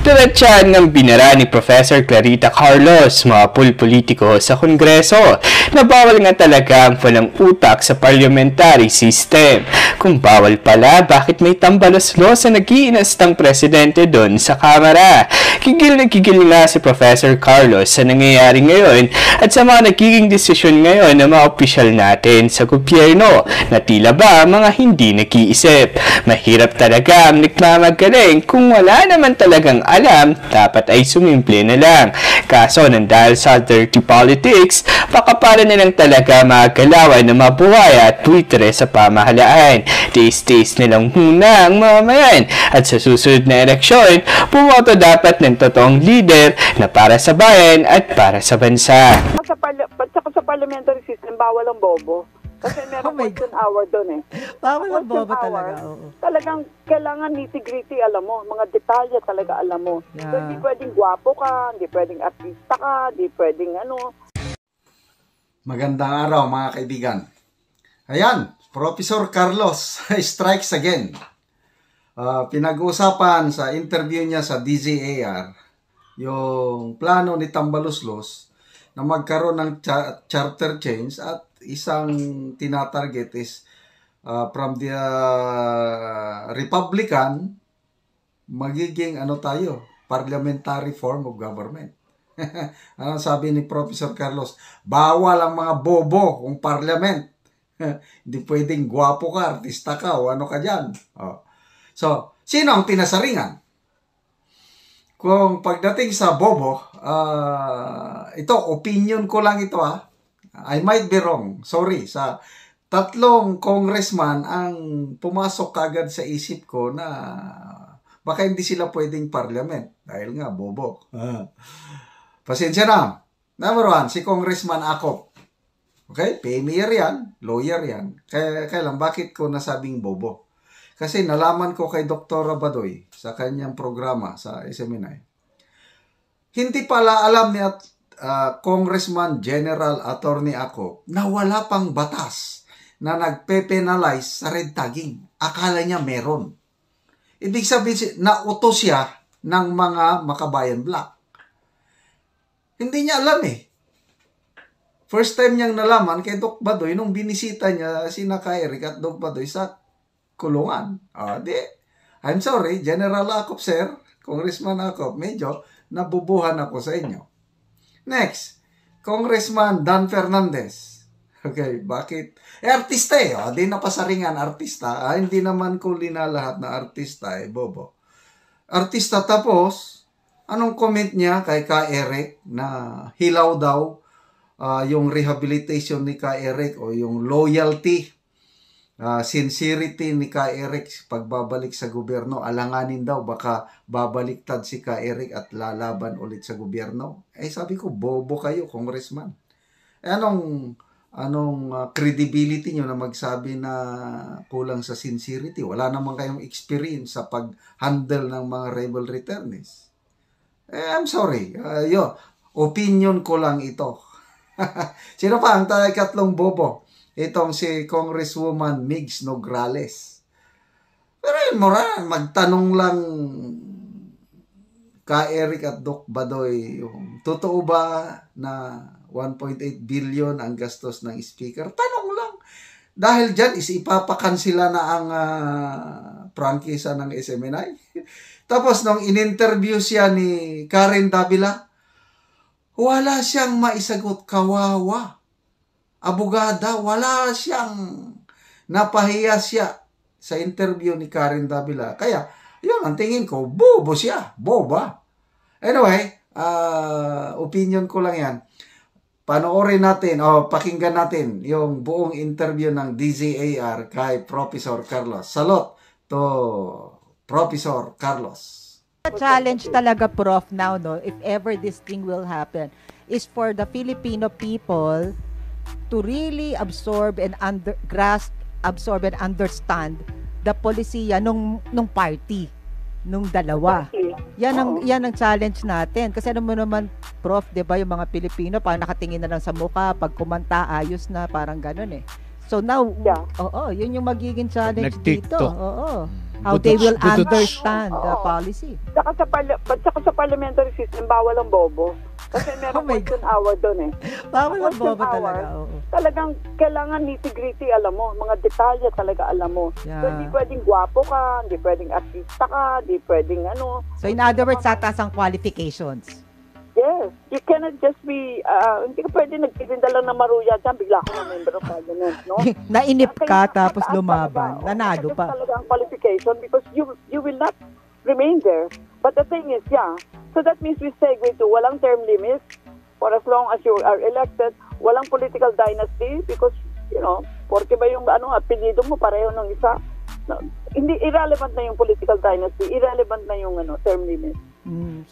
Diretsahan ng binara ni Professor Clarita Carlos mga politiko sa Kongreso na bawal nga talaga ang walang utak sa parliamentary system. Kung bawal pala, bakit may tambalos-los na nag-iinastang presidente doon sa Kamara? Kigil na kigil nga si Professor Carlos sa nangyayari ngayon at sa mga nagiging desisyon ngayon ng mga opisyal natin sa gobyerno na tila ba mga hindi nag-iisip. Mahirap talaga ang nagmamagaling kung wala naman talagang alam, dapat ay sumimple na lang. Kaso nang dahil sa dirty politics, baka para na lang talaga magalawan na mabuhay at tuwitere sa pamahalaan. Taste nilang muna ang mamamayan at sa susunod na eleksyon, bumoto dapat ng totoong leader na para sa bayan at para sa bansa. Sa parliamentary system, bawal ang bobo. Kasi meron question hour doon eh. Bawal ang bobo talaga. Talagang kailangan nitty-gritty, alam mo. Mga detalye talaga alam mo. Yeah. So, hindi pwedeng gwapo ka, hindi pwedeng artista ka, hindi pwedeng ano. Magandang araw mga kaibigan. Ayan, Professor Carlos strikes again. Pinag-uusapan sa interview niya sa DZAR yung plano ni Tambaluslos na magkaroon ng charter change at isang tinatarget is from the Republican magiging parliamentary form of government. Ano sabi ni Professor Carlos? Bawal ang mga bobo kung parliament. Hindi pwedeng gwapo ka, artista ka o ano ka dyan. So, sino ang pinasaringan? Kung pagdating sa bobo, ito, opinion ko lang ito I might be wrong. Sorry. Sa tatlong congressman ang pumasok kagad sa isip ko na baka hindi sila pwedeng parliament. Dahil nga, bobo. Pasensya na. Number one, si Congressman Acop. Okay? Premier yan. Lawyer yan. Kaya lang, bakit ko nasabing bobo? Kasi nalaman ko kay Dr. Badoy sa kanyang programa sa SMNI. Hindi pala alam ni Congressman General Attorney Acop na wala pang batas na nagpe-penalize sa red tagging. Akala niya meron. Ibig sabihin, nautos siya ng mga makabayan black. Hindi niya alam eh. First time niyang nalaman kay Doc Badoy nung binisita niya sina Eric at Doc Badoy sa kulungan. I'm sorry, General Acop, sir, Congressman Acop, medyo nabubuhan ako sa inyo. Next, Congressman Dan Fernandez. Okay, bakit? Artista di napasaringan artista. Hindi naman ko linalahat na artista bobo. Artista tapos, anong comment niya kay Eric na hilaw daw yung rehabilitation ni Eric o yung loyalty, sincerity ni Eric pagbabalik sa gobyerno, alanganin daw baka babaliktad si Eric at lalaban ulit sa gobyerno. Sabi ko, bobo kayo, congressman. Anong credibility nyo na magsabi na kulang sa sincerity? Wala naman kayong experience sa pag-handle ng mga rebel returnees. I'm sorry. Opinion ko lang ito. Sino pa ang katlong bobo? Itong si Congresswoman Migs Nograles. Pero yun, magtanong lang Eric at Doc Badoy, totoo ba na 1.8 billion ang gastos ng speaker? Tanong lang. Dahil dyan, ipapakansila na ang prangkisa ng SMNI. Tapos, nung in-interview siya ni Karen Davila, wala siyang maisagot, kawawa. Abogada, wala siyang napahiya siya sa interview ni Karen Davila. Kaya, yun ang tingin ko, bobo siya, boba. Anyway, opinion ko lang yan. Panoorin natin, pakinggan natin yung buong interview ng DZAR kay Professor Carlos. Salute to Professor Carlos. The challenge talaga, Prof, now, if ever this thing will happen, is for the Filipino people to really absorb and understand the polisiya nung party, nung dalawa. Yan ang challenge natin. Kasi ano mo naman, Prof, 'di ba, yung mga Pilipino parang nakatingin na lang sa mukha, pag kumanta ayos na, parang ganoon eh. So now, yun yung magiging challenge dito. Oo. How they will understand the policy. Saka sa parliamentary system, bawal ang bobo. Kasi meron question hour doon eh. Bawal ang bobo talaga. Talagang kailangan nitty-gritty, alam mo. Mga detalye talaga alam mo. Yeah. So, hindi pwedeng gwapo ka, hindi pwedeng artista ka, hindi pwedeng ano. So, in other words, tataas ang qualifications. Yes. You cannot just be, hindi ka pwede nagtitinda lang ng maruya dyan, bigla ka na member of parliament, no? Nainip ka tapos lumaban. Nanalo pa. Talaga ang qualification because you will not remain there. But the thing is, so that means we segue to walang term limit for as long as you are elected, walang political dynasty because, porque ba yung apelyido mo pareho ng isa. No, hindi irrelevant na yung political dynasty, irrelevant na yung term limit.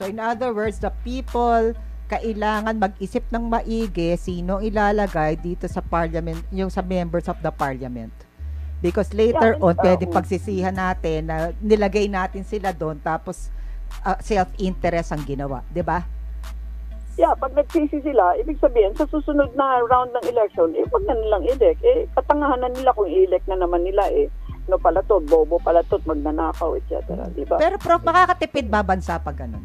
So in other words, the people kailangan mag-isip ng maigi sino ilalagay dito sa parliament, yung sa members of the parliament. Because later on, pwedeng pagsisihan natin na nilagay natin sila doon tapos self-interest ang ginawa, 'di ba? Yeah, pag nagsisi sila, ibig sabihin sa susunod na round ng election, wag na nilang elect. Katangahan na nila kung i-elect na naman nila palatot, bobo palatot, magnanakaw, etc. Diba? Pero Prof, makakatipid ba bansa pag ganun?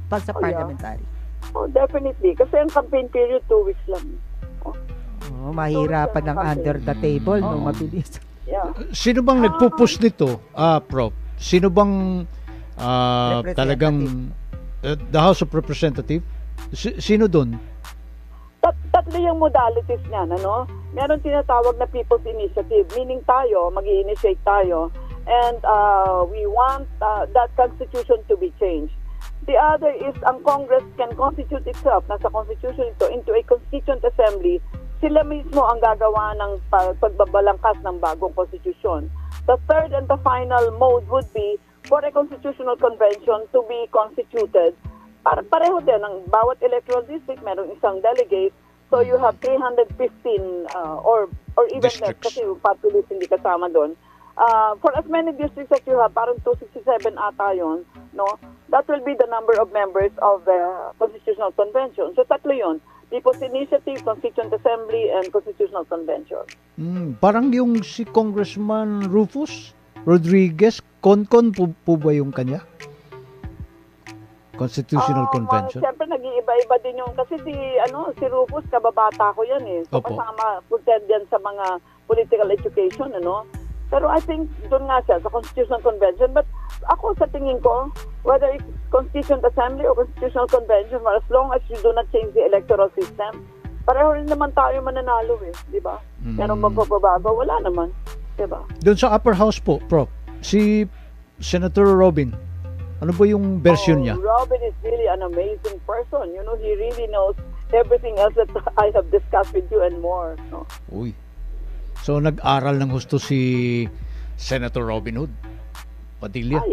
Pag sa parliamentary? Oh, definitely. Kasi ang campaign period, 2 weeks lang. Mahirapan ng under the table, mabilis. Yeah. Sino bang nagpo-push nito, Prof? Sino bang talagang the House of Representative? Sino doon? Tatlo yung modalities niyan, Meron tinatawag na People's Initiative, meaning tayo, mag-i-initiate tayo, and we want that constitution to be changed. The other is, ang Congress can constitute itself, nasa constitution ito, into a constituent assembly. Sila mismo ang gagawa ng pagbabalangkas ng bagong constitution. The third and the final mode would be for a constitutional convention to be constituted. Pareho din, ang bawat electoral district, merong isang delegate. So you have 315 or even less kasi yung populace hindi kasama doon. For as many districts that you have, parang 267 ata yun, that will be the number of members of the Constitutional Convention. So tatlo yun, People's Initiative, Constituent Assembly, and Constitutional Convention. Parang yung si Congressman Rufus Rodriguez, Concon po ba yung kanya? Constitutional Convention. Siyempre nag-iiba-iba din yung kasi si Rufus kababata ko yan So kasama puted yan sa mga political education Pero I think doon nga siya sa Constitutional Convention, but ako sa tingin ko whether it's Constituent Assembly or Constitutional Convention, for as long as you do not change the electoral system, pareho rin naman tayo mananalo di ba? Meron bang pagbabago? Wala naman, di ba? Doon sa upper house po, Prof, si Senator Robin, ano ba yung version niya? Robin is really an amazing person. He really knows everything else that I have discussed with you and more. Uy. So, nag-aral ng husto si Senator Robin Hood Padilla?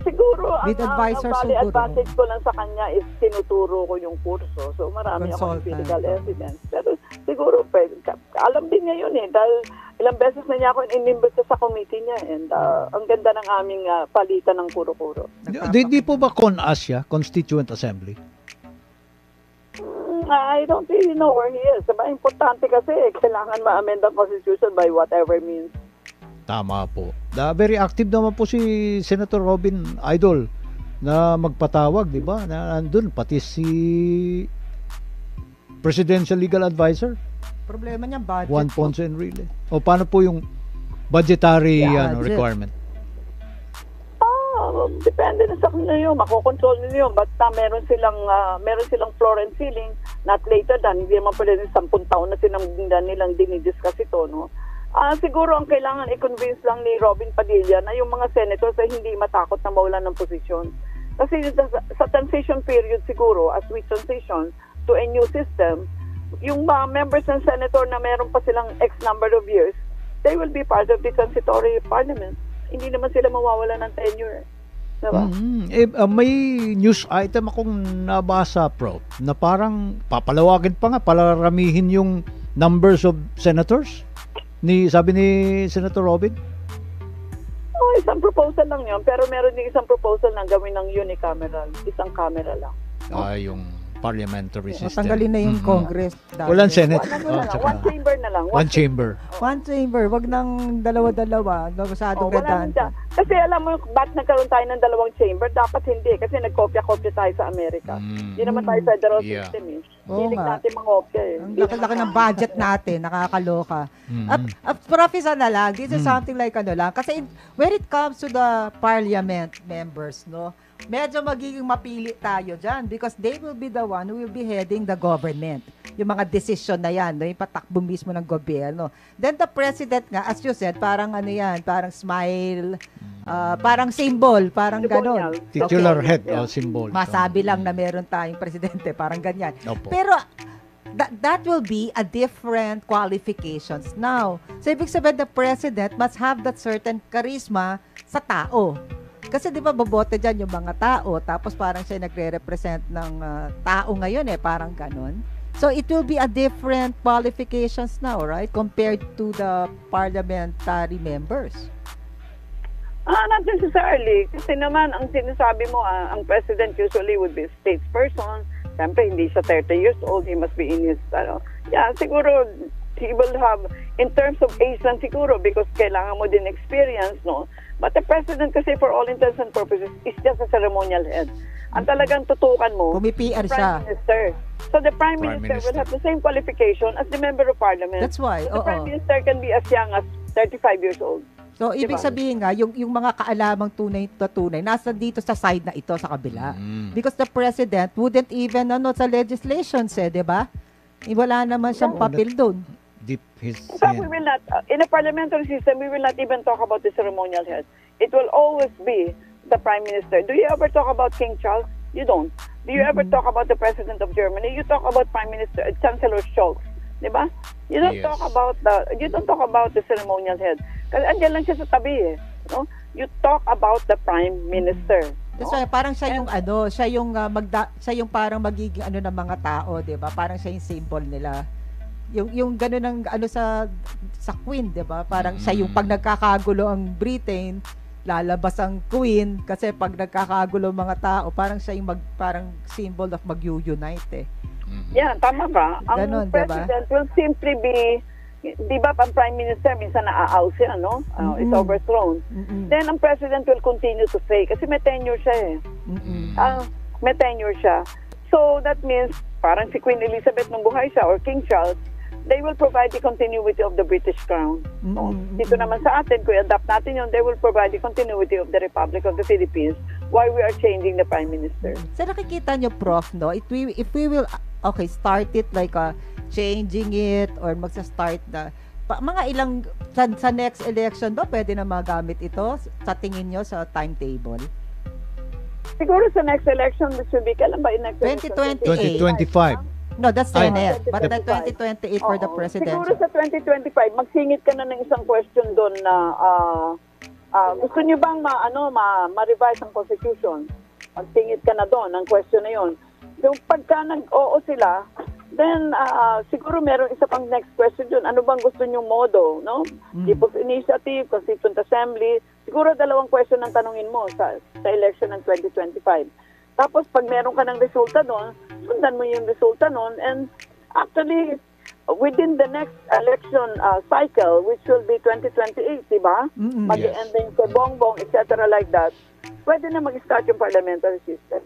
Siguro, With advisors, advantage ko lang sa kanya is tinuturo ko yung kurso. So, marami akong physical evidence. Pero siguro, alam din niya yun dahil ilang beses na niya ako inimbita sa committee niya and ang ganda ng aming palitan ng kuro-kuro. Di po ba CONAS Constituent Assembly? I don't really know where he is. Diba? Importante kasi kailangan ma-amend ang constitution by whatever means. Tama po. Very active naman po si Senator Robin Idol na magpatawag, di ba? Nandun pati si Presidential Legal Advisor. Problema niya budget. Juan Ponce Enrile. O paano po yung budgetary requirement? Depende na sa kanila yun. Makokontrol nila yun. Basta meron silang floor and ceiling. Not later than, hindi naman pwede 10 taon na nilang dinidiscuss ito, siguro ang kailangan i-convince lang ni Robin Padilla na yung mga senators ay hindi matakot na mawalan ng posisyon. Kasi sa transition period siguro, as we transition to a new system, yung members ng senator na meron pa silang X number of years, they will be part of the transitory parliament. Hindi naman sila mawawala ng tenure. Diba? May news item akong nabasa, Prof, na parang papalawagin pa nga, palaramihin yung numbers of senators. Sabi ni Senator Robin? Isang proposal lang yun. Pero meron din isang proposal na gawin ng unicameral. Isang camera lang. Yung parliamentary system. Tanggalin na yung Congress. Walang Senate. One chamber na lang. One chamber. One chamber, wag nang dalawa-dalawa. Masyadong redundant. Kasi alam mo, ba't nagkaroon tayo ng dalawang chamber? Dapat hindi. Kasi nagkopya-kopya tayo sa Amerika. Hindi naman tayo federal system eh. Hilig natin mangopya eh. Ang laki-laki ng budget natin, nakakaloka. Professor na lang, this is something like ano lang. Kasi when it comes to the parliament members, no, medyo magiging mapili tayo dyan because they will be the one who will be heading the government. Yung mga decision na yan, no, yung patakbo mismo ng gobyerno. Then the president nga, as you said, parang ano yan, parang smile, parang symbol, parang ganon. Titular head o symbol. Masabi lang na meron tayong presidente, parang ganyan. Opo. Pero that will be a different qualifications now. So ibig sabihin, the president must have that certain charisma sa tao. Kasi di ba bobote dyan yung mga tao, tapos parang siya nagre-represent ng tao ngayon parang ganon. So it will be a different qualifications now, right? Compared to the parliamentary members. Not necessarily. Kasi naman, ang sinasabi mo, ang president usually would be a statesperson. Siyempre, hindi siya 30 years old. He must be in his, siguro, he will have, in terms of age lang siguro, because kailangan mo din experience, no? But the president kasi for all intents and purposes is just a ceremonial head. Ang talagang tutukan mo, Pumi-PR Prime siya. Minister. So the Prime Minister will have the same qualification as the member of Parliament. That's why, The Prime Minister can be as young as 35 years old. So, ibig sabihin nga, yung mga kaalamang tunay na tunay, nasa dito sa side na ito, sa kabila. Because the president wouldn't even, sa legislations di ba? Wala naman siyang papel doon. Deep his So we will not, in a parliamentary system, we will not even talk about the ceremonial head. It will always be the Prime Minister. Do you ever talk about King Charles? You don't. Do you ever talk about the President of Germany? You talk about Prime Minister, Chancellor Scholz. Diba? You don't talk about the ceremonial head. Kasi andyan lang siya sa tabi no? You talk about the Prime Minister. That's why, parang siya yung siya yung parang magiging ng mga tao, 'di ba? Parang siya yung symbol nila. Yung gano'n ng sa Queen, 'di ba? Parang siya yung pag nagkakagulo ang Britain, lalabas ang Queen kasi pag nagkakagulo mga tao, parang siya yung parang symbol of mag-unite Yeah, tama ka. Ang Ganon, president will simply be, di ba, ang prime minister minsan naaaw siya, no? Is overthrown. Then ang president will continue to say, kasi may tenure siya may tenure siya. So that means, parang si Queen Elizabeth nung buhay siya, or King Charles, they will provide the continuity of the British Crown. So, dito naman sa atin, kung i-adapt natin yun, they will provide the continuity of the Republic of the Philippines while we are changing the Prime Minister. So nakikita nyo, Prof, no? If we will, start it like changing it or magsa-start na, mga ilang, sa next election ba, pwede na magamit ito sa tingin nyo sa timetable? Siguro sa next election, which will be, kailan ba yung next 2028. 2025. No, that's Senate. But the 2028 for the presidential. Siguro sa 2025, magsingit ka na ng isang question doon na gusto niyo bang ma-revise ang Constitution? Magsingit ka na doon, ang question na yon. Yung pagka nag-oo sila, then siguro meron isa pang next question doon. Ano bang gusto niyong modo? No? People's Initiative, Constituent Assembly. Siguro dalawang question ang tanungin mo sa election ng 2025. Tapos, pag meron ka ng resulta doon, sundan mo yung resulta noon. And actually, within the next election cycle, which will be 2028, di ba? Mag-ending sa Bongbong, etc. like that, pwede na mag-start yung parliamentary system.